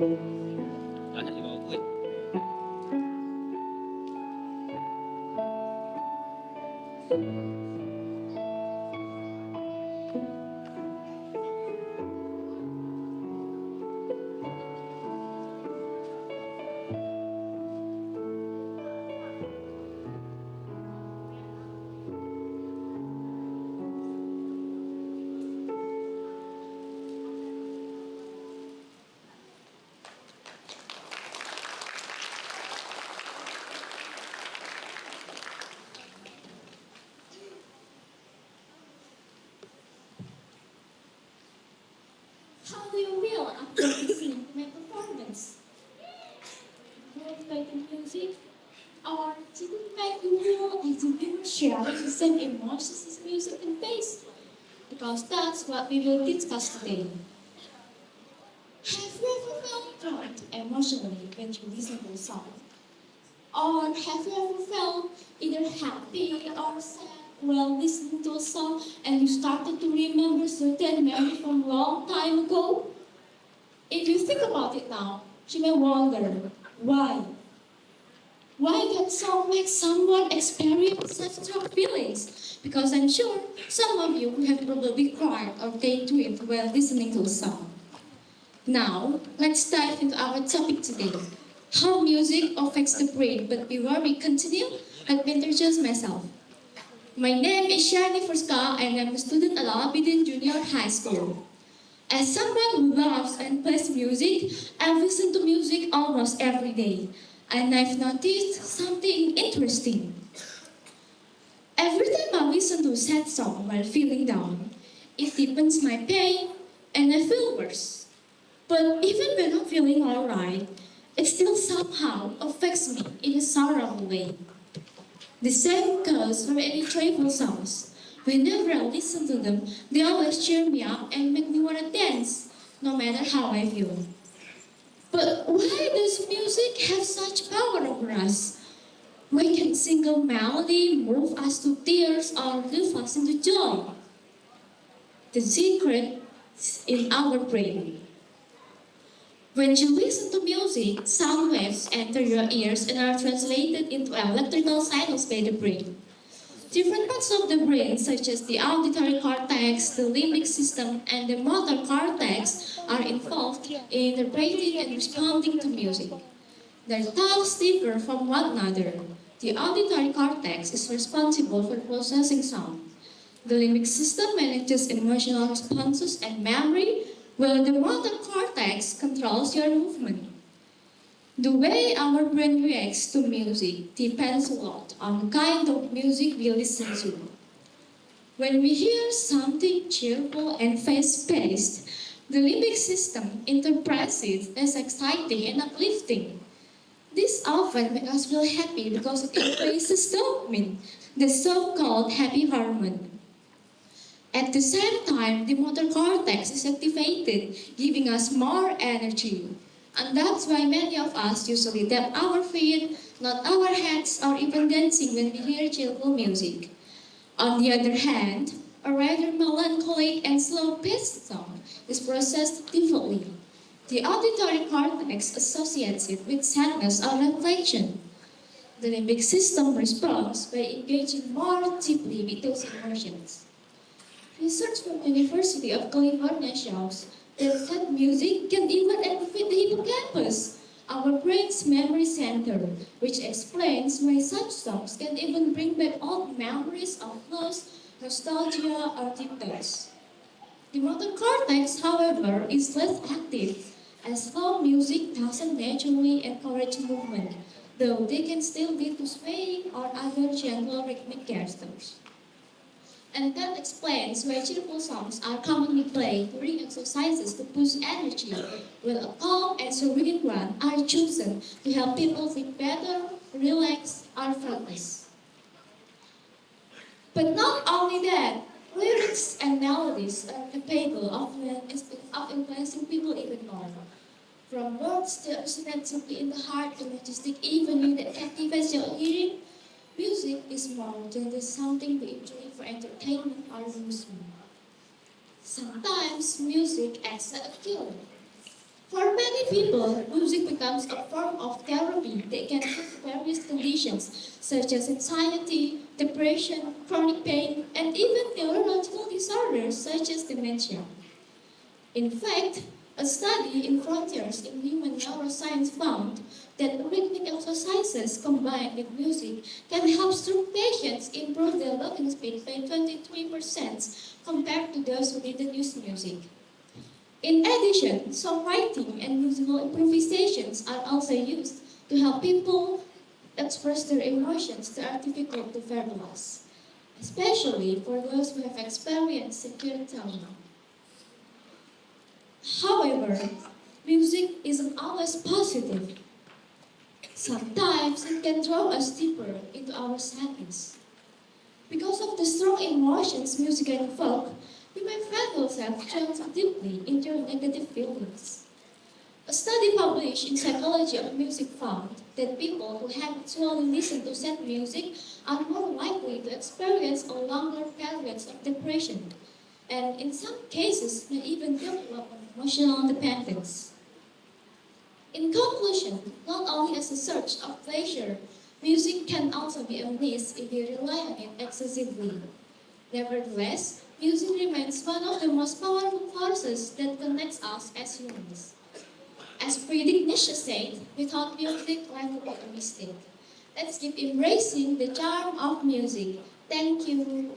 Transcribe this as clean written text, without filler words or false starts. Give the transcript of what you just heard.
Banyak di bawah gue. How do you feel after listening to my performance? Did it make the music? Or did it make you feel as if you were sharing the same emotions as music and bass? Because that's what we will discuss today. Have you ever felt drained emotionally when you listen to a song? Or have you ever felt either happy or sad while listening to a song and you started to remember certain memory from a long time ago? If you think about it now, you may wonder, why? Why can song make someone experience such strong feelings? Because I'm sure some of you have probably cried or daydreamed while listening to a song. Now, let's dive into our topic today, how music affects the brain. But before we continue, let me introduce myself. My name is Firstka and I'm a student at Abidin Junior High School. As someone who loves and plays music, I listen to music almost every day. And I've noticed something interesting. Every time I listen to a sad song while feeling down, it deepens my pain and I feel worse. But even when I'm feeling alright, it still somehow affects me in a sorrowful way. The same goes for any joyful songs. Whenever I listen to them, they always cheer me up and make me want to dance, no matter how I feel. But why does music have such power over us? Why can a single melody move us to tears or lift us into joy? The secret is in our brain. When you listen to music, sound waves enter your ears and are translated into electrical signals by the brain. Different parts of the brain, such as the auditory cortex, the limbic system, and the motor cortex, are involved in interpreting and responding to music. Their tasks differ from one another. The auditory cortex is responsible for processing sound. The limbic system manages emotional responses and memory, while the motor cortex controls your movement. The way our brain reacts to music depends a lot on the kind of music we listen to. When we hear something cheerful and fast-paced, the limbic system interprets it as exciting and uplifting. This often makes us feel happy because it increases dopamine, the so-called happy hormone. At the same time, the motor cortex is activated, giving us more energy. And that's why many of us usually tap our feet, not our hands, or even dancing when we hear cheerful music. On the other hand, a rather melancholic and slow-paced song is processed differently. The auditory cortex associates it with sadness or reflection. The limbic system responds by engaging more deeply with those emotions. Research from the University of California shows that sad music can even activate the hippocampus, our brain's memory center, which explains why such songs can even bring back old memories of loss, nostalgia, or deep thoughts. The motor cortex, however, is less active, as slow music doesn't naturally encourage movement, though they can still lead to swaying or other gentle rhythmic gestures. And that explains why cheerful songs are commonly played during exercises to boost energy, while a calm and serene one are chosen to help people feel better, relax, or focus. But not only that, lyrics and melodies are capable of influencing people even more. From words that resonate deeply in the heart to majestic evening that captivates your hearing, music is more than just something we enjoy for entertainment or amusement. Sometimes music acts like a cure. For many people, music becomes a form of therapy that can treat various conditions such as anxiety, depression, chronic pain, and even neurological disorders such as dementia. In fact, a study in Frontiers in Human Neuroscience found that rhythmic exercises combined with music can help stroke patients improve their walking speed by 23% compared to those who didn't use music. In addition, songwriting and musical improvisations are also used to help people express their emotions that are difficult to verbalize, especially for those who have experienced severe trauma. However, music isn't always positive. Sometimes it can draw us deeper into our sadness. Because of the strong emotions music can evoke, we may find ourselves drawn too deeply into negative feelings. A study published in Psychology of Music found that people who habitually listen to sad music are more likely to experience a longer periods of depression, and in some cases may even develop an emotional dependence. In conclusion, not only as a source of pleasure, music can also be a means if we rely on it excessively. Nevertheless, music remains one of the most powerful forces that connects us as humans. As Friedrich Nietzsche said, without music, life would be a mistake. Let's keep embracing the charm of music. Thank you.